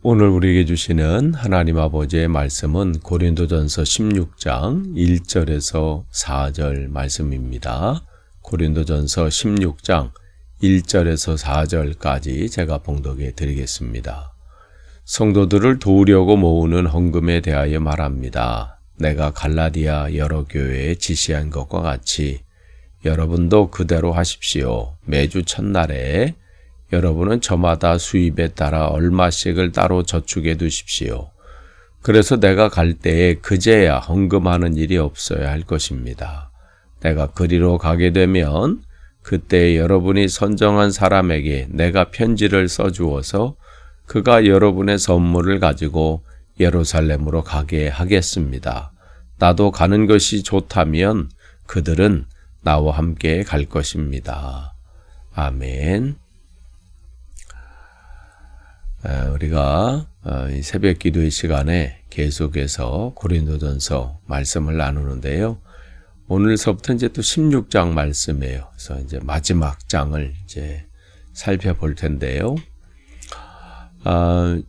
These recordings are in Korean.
오늘 우리에게 주시는 하나님 아버지의 말씀은 고린도전서 16장 1절에서 4절 말씀입니다. 고린도전서 16장 1절에서 4절까지 제가 봉독해 드리겠습니다. 성도들을 도우려고 모으는 헌금에 대하여 말합니다. 내가 갈라디아 여러 교회에 지시한 것과 같이 여러분도 그대로 하십시오. 매주 첫날에 여러분은 저마다 수입에 따라 얼마씩을 따로 저축해 두십시오. 그래서 내가 갈 때에 그제야 헌금하는 일이 없어야 할 것입니다. 내가 그리로 가게 되면 그때 여러분이 선정한 사람에게 내가 편지를 써주어서 그가 여러분의 선물을 가지고 예루살렘으로 가게 하겠습니다. 나도 가는 것이 좋다면 그들은 나와 함께 갈 것입니다. 아멘. 우리가 이 새벽 기도의 시간에 계속해서 고린도전서 말씀을 나누는데요. 오늘서부터 이제 또 16장 말씀이에요. 그래서 이제 마지막 장을 이제 살펴볼 텐데요.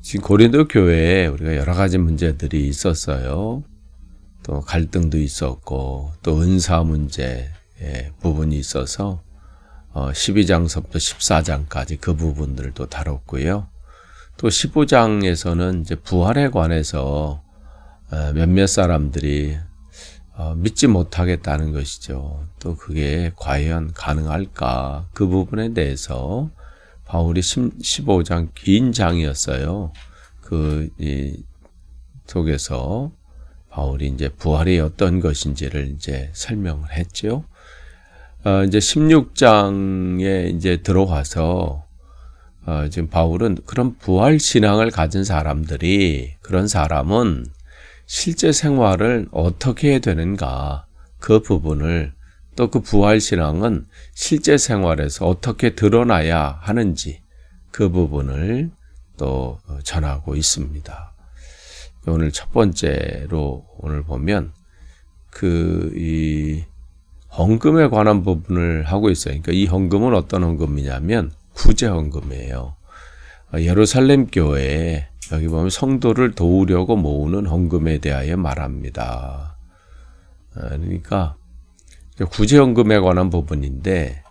지금 고린도 교회에 우리가 여러 가지 문제들이 있었어요. 또 갈등도 있었고, 또 은사 문제 부분이 있어서 12장서부터 14장까지 그 부분들도 다뤘고요. 또 15장에서는 이제 부활에 관해서 몇몇 사람들이 믿지 못하겠다는 것이죠. 또 그게 과연 가능할까? 그 부분에 대해서 바울이 15장 긴 장이었어요. 이 속에서 바울이 이제 부활이 어떤 것인지를 이제 설명을 했죠. 이제 16장에 이제 들어와서 지금 바울은 그런 부활 신앙을 가진 사람들이, 그런 사람은 실제 생활을 어떻게 해야 되는가, 그 부분을, 또 그 부활 신앙은 실제 생활에서 어떻게 드러나야 하는지 그 부분을 또 전하고 있습니다. 오늘 첫 번째로 오늘 보면 이 헌금에 관한 부분을 하고 있어요. 그러니까 이 헌금은 어떤 헌금이냐면 구제 헌금이에요. 예루살렘 교회에 여기 보면 성도를 도우려고 모으는 헌금에 대하여 말합니다. 그러니까 구제 헌금에 관한 부분인데,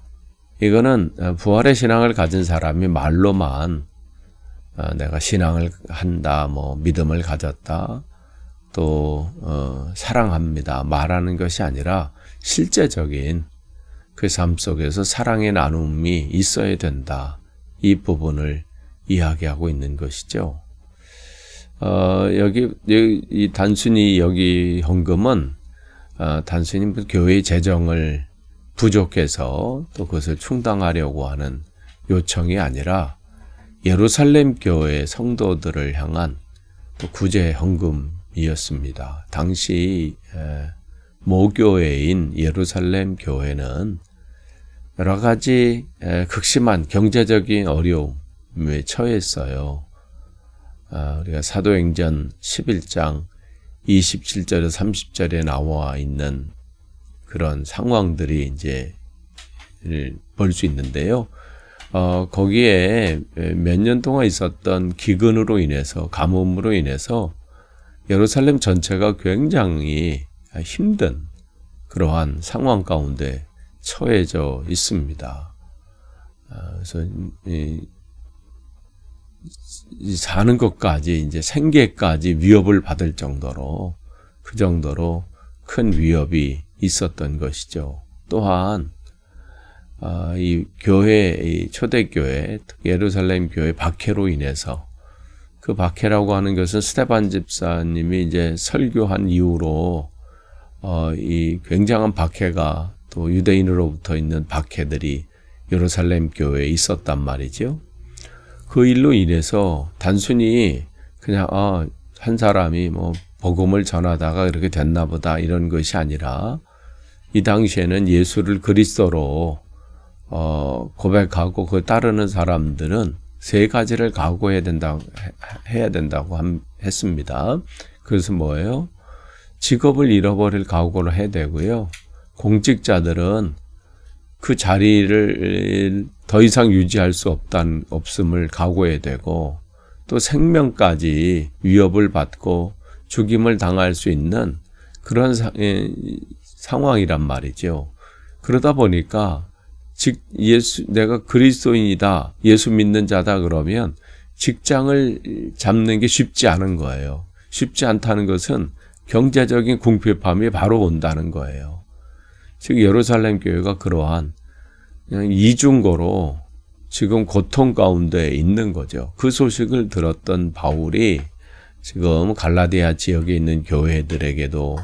이거는 부활의 신앙을 가진 사람이 말로만 내가 신앙을 한다, 믿음을 가졌다, 또 사랑합니다 말하는 것이 아니라 실제적인 그 삶 속에서 사랑의 나눔이 있어야 된다. 이 부분을 이야기하고 있는 것이죠. 단순히 여기 헌금은 단순히 교회의 재정을 부족해서 또 그것을 충당하려고 하는 요청이 아니라 예루살렘 교회 성도들을 향한 또 구제 헌금이었습니다. 당시 모교회인 예루살렘 교회는 여러 가지 극심한 경제적인 어려움에 처했어요. 우리가 사도행전 11장 27절에서 30절에 나와 있는 그런 상황들이 이제 볼 수 있는데요. 거기에 몇 년 동안 있었던 기근으로 인해서, 가뭄으로 인해서 예루살렘 전체가 굉장히 힘든 그러한 상황 가운데 처해져 있습니다. 그래서 사는 것까지, 이제 생계까지 위협을 받을 정도로, 그 정도로 큰 위협이 있었던 것이죠. 또한 이 교회, 이 초대교회, 예루살렘 교회 박해로 인해서, 그 박해라고 하는 것은 스데반 집사님이 이제 설교한 이후로 이 굉장한 박해가, 또 유대인으로부터 있는 박해들이 예루살렘 교회에 있었단 말이죠. 그 일로 인해서 단순히 그냥 한 사람이 복음을 전하다가 이렇게 됐나 보다, 이런 것이 아니라 이 당시에는 예수를 그리스도로 고백하고 그 따르는 사람들은 세 가지를 각오해야 된다고 했습니다. 그래서 뭐예요? 직업을 잃어버릴 각오를 해야 되고요. 공직자들은 그 자리를 더 이상 유지할 수 없음을 각오해야 되고, 또 생명까지 위협을 받고 죽임을 당할 수 있는 그런 상황이란 말이죠. 그러다 보니까 내가 그리스도인이다, 예수 믿는 자다 그러면 직장을 잡는 게 쉽지 않은 거예요. 쉽지 않다는 것은 경제적인 궁핍함이 바로 온다는 거예요. 즉 예루살렘 교회가 그러한 그냥 이중고로 지금 고통 가운데 있는 거죠. 그 소식을 들었던 바울이 지금 갈라디아 지역에 있는 교회들에게도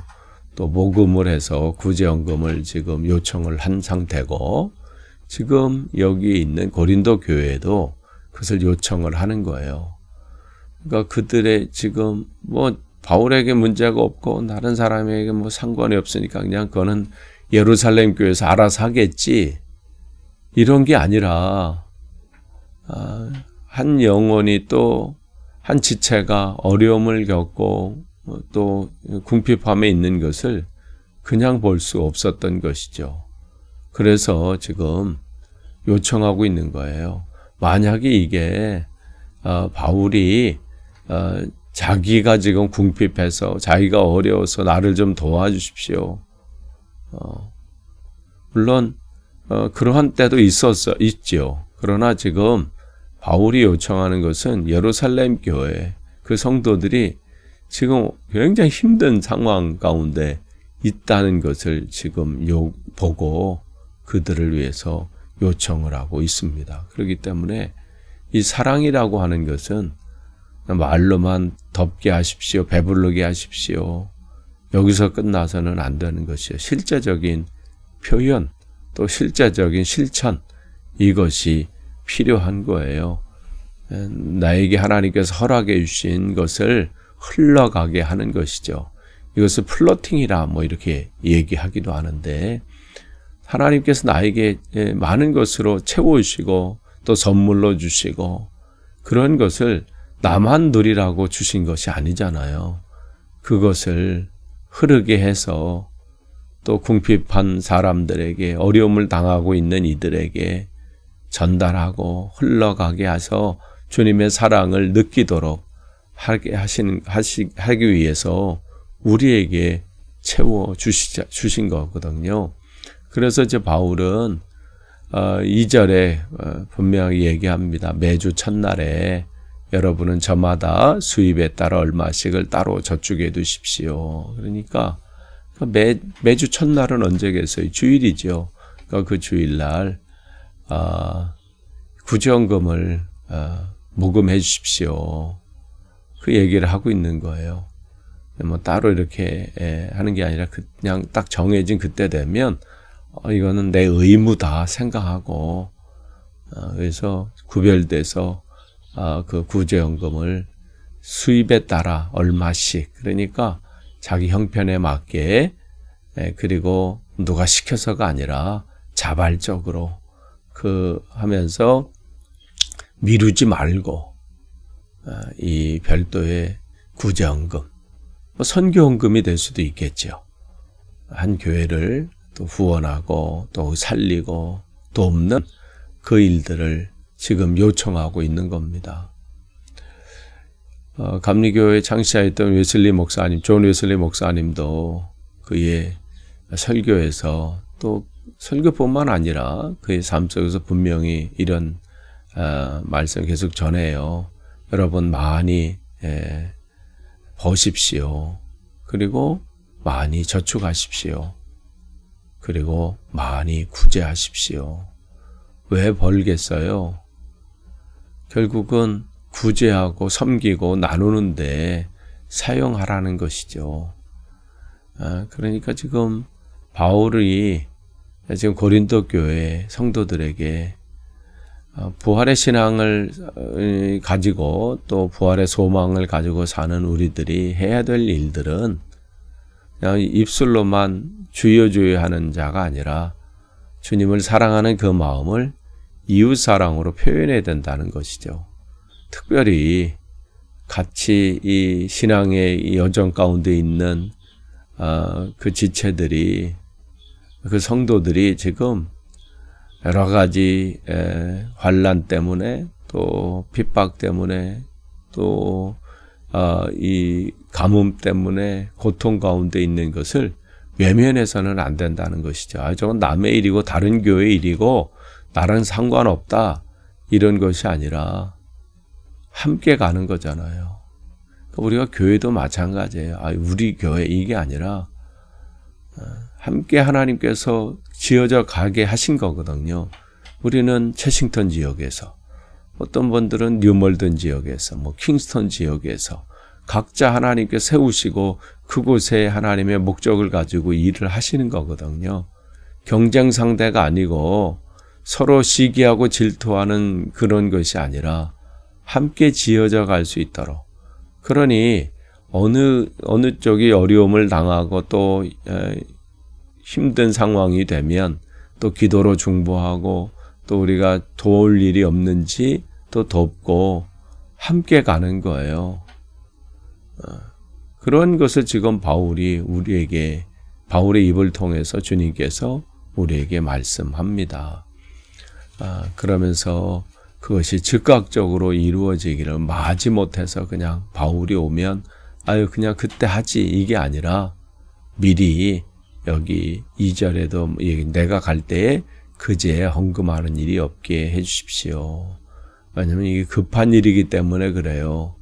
또 모금을 해서 구제연금을 지금 요청을 한 상태고, 지금 여기 있는 고린도 교회에도 그것을 요청을 하는 거예요. 그러니까 그들의 지금 바울에게 문제가 없고 다른 사람에게 상관이 없으니까 그냥 그거는 예루살렘 교회에서 알아서 하겠지, 이런 게 아니라 한 영혼이 또 한 지체가 어려움을 겪고 또 궁핍함에 있는 것을 그냥 볼 수 없었던 것이죠. 그래서 지금 요청하고 있는 거예요. 만약에 이게 바울이 자기가 지금 궁핍해서 자기가 어려워서 나를 좀 도와주십시오. 물론 그러한 때도 있죠. 그러나 지금 바울이 요청하는 것은 예루살렘 교회 그 성도들이 지금 굉장히 힘든 상황 가운데 있다는 것을 지금 보고 그들을 위해서 요청을 하고 있습니다. 그렇기 때문에 이 사랑이라고 하는 것은 말로만 덮게 하십시오, 배부르게 하십시오, 여기서 끝나서는 안 되는 것이요. 실제적인 표현, 또 실제적인 실천, 이것이 필요한 거예요. 나에게 하나님께서 허락해 주신 것을 흘러가게 하는 것이죠. 이것을 플로팅이라 이렇게 얘기하기도 하는데, 하나님께서 나에게 많은 것으로 채워주시고 또 선물로 주시고 그런 것을 나만 누리라고 주신 것이 아니잖아요. 그것을 흐르게 해서 또 궁핍한 사람들에게, 어려움을 당하고 있는 이들에게 전달하고 흘러가게 해서 주님의 사랑을 느끼도록 하기 위해서 우리에게 채워 주신 거거든요. 그래서 이제 바울은 2절에 분명히 얘기합니다. 매주 첫날에 여러분은 저마다 수입에 따라 얼마씩을 따로 저축해 두십시오. 그러니까 매주 첫날은 언제겠어요? 주일이죠. 그러니까 그 주일날 구제연금을 모금해 주십시오. 그 얘기를 하고 있는 거예요. 따로 이렇게 하는 게 아니라 그냥 딱 정해진 그때 되면 이거는 내 의무다 생각하고 그래서 구별돼서 그 구제연금을 수입에 따라 얼마씩, 그러니까 자기 형편에 맞게, 그리고 누가 시켜서가 아니라 자발적으로 하면서 미루지 말고 이 별도의 구제연금, 선교연금이 될 수도 있겠죠. 한 교회를 또 후원하고 또 살리고 돕는 그 일들을 지금 요청하고 있는 겁니다. 감리교회 창시자였던 웨슬리 목사님, 존 웨슬리 목사님도 그의 설교에서, 또 설교뿐만 아니라 그의 삶 속에서 분명히 이런 말씀 계속 전해요. 여러분 많이 버십시오. 그리고 많이 저축하십시오. 그리고 많이 구제하십시오. 왜 벌겠어요? 결국은 구제하고 섬기고 나누는데 사용하라는 것이죠. 그러니까 지금 바울이 지금 고린도 교회 성도들에게 부활의 신앙을 가지고 또 부활의 소망을 가지고 사는 우리들이 해야 될 일들은 그냥 입술로만 주여 주여 하는 자가 아니라 주님을 사랑하는 그 마음을 이웃사랑으로 표현해야 된다는 것이죠. 특별히 같이 이 신앙의 여정 가운데 있는 그 지체들이, 그 성도들이 지금 여러 가지 환난 때문에 또 핍박 때문에 또 이 가뭄 때문에 고통 가운데 있는 것을 외면해서는 안 된다는 것이죠. 저건 남의 일이고 다른 교회의 일이고 나랑 상관없다 이런 것이 아니라 함께 가는 거잖아요. 우리가 교회도 마찬가지예요. 우리 교회 이게 아니라 함께 하나님께서 지어져 가게 하신 거거든요. 우리는 채싱턴 지역에서, 어떤 분들은 뉴멀든 지역에서, 킹스턴 지역에서 각자 하나님께 세우시고 그곳에 하나님의 목적을 가지고 일을 하시는 거거든요. 경쟁 상대가 아니고 서로 시기하고 질투하는 그런 것이 아니라 함께 지어져 갈 수 있도록. 그러니 어느 쪽이 어려움을 당하고 또 힘든 상황이 되면 또 기도로 중보하고 또 우리가 도울 일이 없는지 또 돕고 함께 가는 거예요. 그런 것을 지금 바울의 입을 통해서 주님께서 우리에게 말씀합니다. 그러면서 그것이 즉각적으로 이루어지기를 마지못해서 그냥 바울이 오면 그냥 그때 하지 이게 아니라 미리 여기 2절에도 내가 갈 때에 그제에 헌금하는 일이 없게 해 주십시오. 왜냐하면 이게 급한 일이기 때문에 그래요.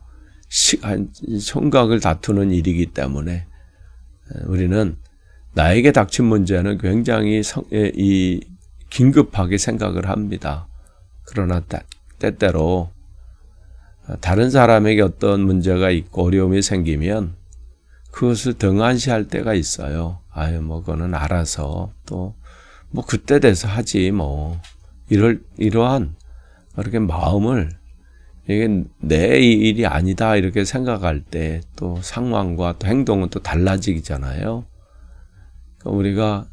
총각을 다투는 일이기 때문에 우리는 나에게 닥친 문제는 굉장히 긴급하게 생각을 합니다. 그러나 때때로 다른 사람에게 어떤 문제가 있고 어려움이 생기면 그것을 등한시할 때가 있어요. 그거는 알아서 또 그때 돼서 하지 이러한 이렇게 마음을 이게 내 일이 아니다 이렇게 생각할 때 또 상황과 또 행동은 또 달라지잖아요. 그러니까 우리가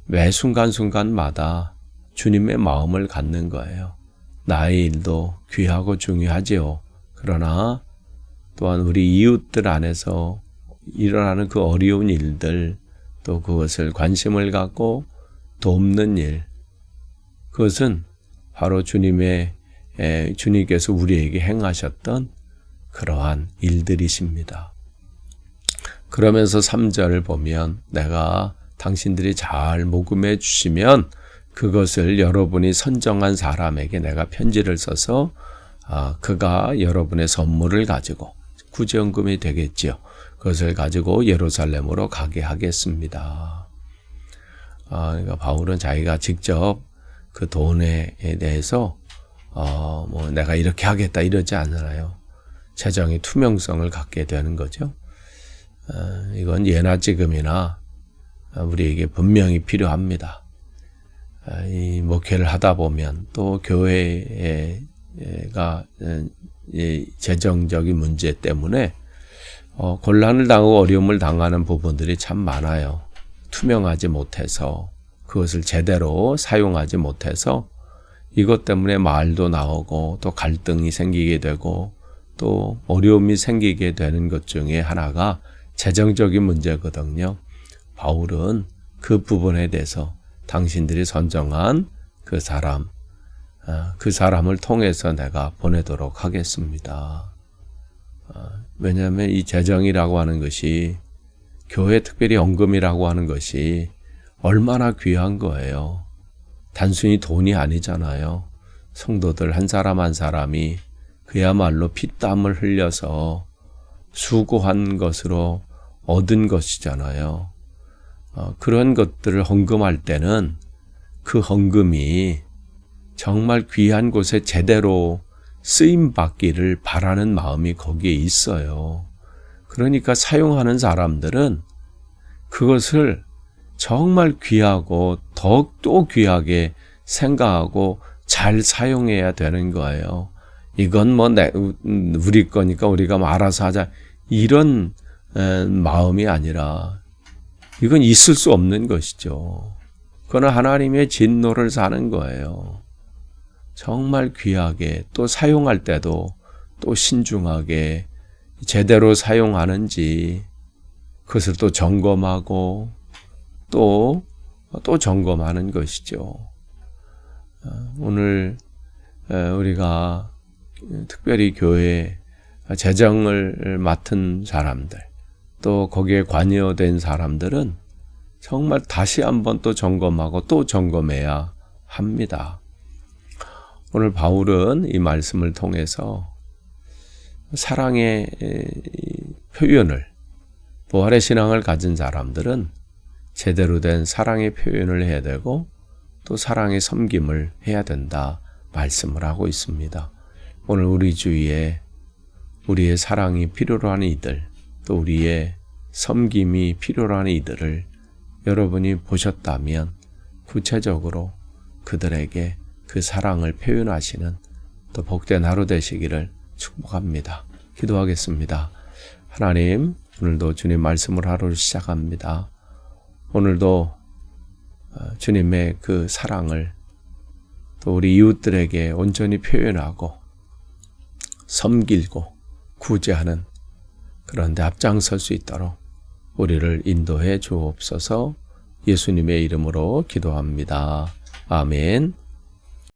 매 순간순간마다 주님의 마음을 갖는 거예요. 나의 일도 귀하고 중요하지요. 그러나 또한 우리 이웃들 안에서 일어나는 그 어려운 일들, 또 그것을 관심을 갖고 돕는 일, 그것은 바로 주님께서 우리에게 행하셨던 그러한 일들이십니다. 그러면서 3절을 보면 내가 당신들이 잘 모금해 주시면 그것을 여러분이 선정한 사람에게 내가 편지를 써서 그가 여러분의 선물을 가지고 구제연금이 되겠지요. 그것을 가지고 예루살렘으로 가게 하겠습니다. 그러니까 바울은 자기가 직접 그 돈에 대해서 내가 이렇게 하겠다 이러지 않아요. 재정의 투명성을 갖게 되는 거죠. 이건 예나 지금이나 우리에게 분명히 필요합니다. 이 목회를 하다 보면 또 교회가 재정적인 문제 때문에 곤란을 당하고 어려움을 당하는 부분들이 참 많아요. 투명하지 못해서 그것을 제대로 사용하지 못해서 이것 때문에 말도 나오고 또 갈등이 생기게 되고 또 어려움이 생기게 되는 것 중에 하나가 재정적인 문제거든요. 바울은 그 부분에 대해서 당신들이 선정한 그 사람을 통해서 내가 보내도록 하겠습니다. 왜냐하면 이 재정이라고 하는 것이 교회 특별히 헌금이라고 하는 것이 얼마나 귀한 거예요. 단순히 돈이 아니잖아요. 성도들 한 사람 한 사람이 그야말로 피땀을 흘려서 수고한 것으로 얻은 것이잖아요. 그런 것들을 헌금할 때는 그 헌금이 정말 귀한 곳에 제대로 쓰임받기를 바라는 마음이 거기에 있어요. 그러니까 사용하는 사람들은 그것을 정말 귀하고 더욱더 귀하게 생각하고 잘 사용해야 되는 거예요. 이건 우리 거니까 우리가 알아서 하자 이런 마음이 아니라 이건 있을 수 없는 것이죠. 그건 하나님의 진노를 사는 거예요. 정말 귀하게 또 사용할 때도 또 신중하게 제대로 사용하는지 그것을 또 점검하고 또 점검하는 것이죠. 오늘 우리가 특별히 교회 재정을 맡은 사람들, 또 거기에 관여된 사람들은 정말 다시 한번 또 점검하고 또 점검해야 합니다. 오늘 바울은 이 말씀을 통해서 사랑의 표현을, 부활의 신앙을 가진 사람들은 제대로 된 사랑의 표현을 해야 되고 또 사랑의 섬김을 해야 된다 말씀을 하고 있습니다. 오늘 우리 주위에 우리의 사랑이 필요로 하는 이들, 또 우리의 섬김이 필요로 하는 이들을 여러분이 보셨다면 구체적으로 그들에게 그 사랑을 표현하시는 또 복된 하루 되시기를 축복합니다. 기도하겠습니다. 하나님, 오늘도 주님 말씀을 하루를 시작합니다. 오늘도 주님의 그 사랑을 또 우리 이웃들에게 온전히 표현하고 섬기고 구제하는 그런 데 앞장설 수 있도록 우리를 인도해 주옵소서. 예수님의 이름으로 기도합니다. 아멘.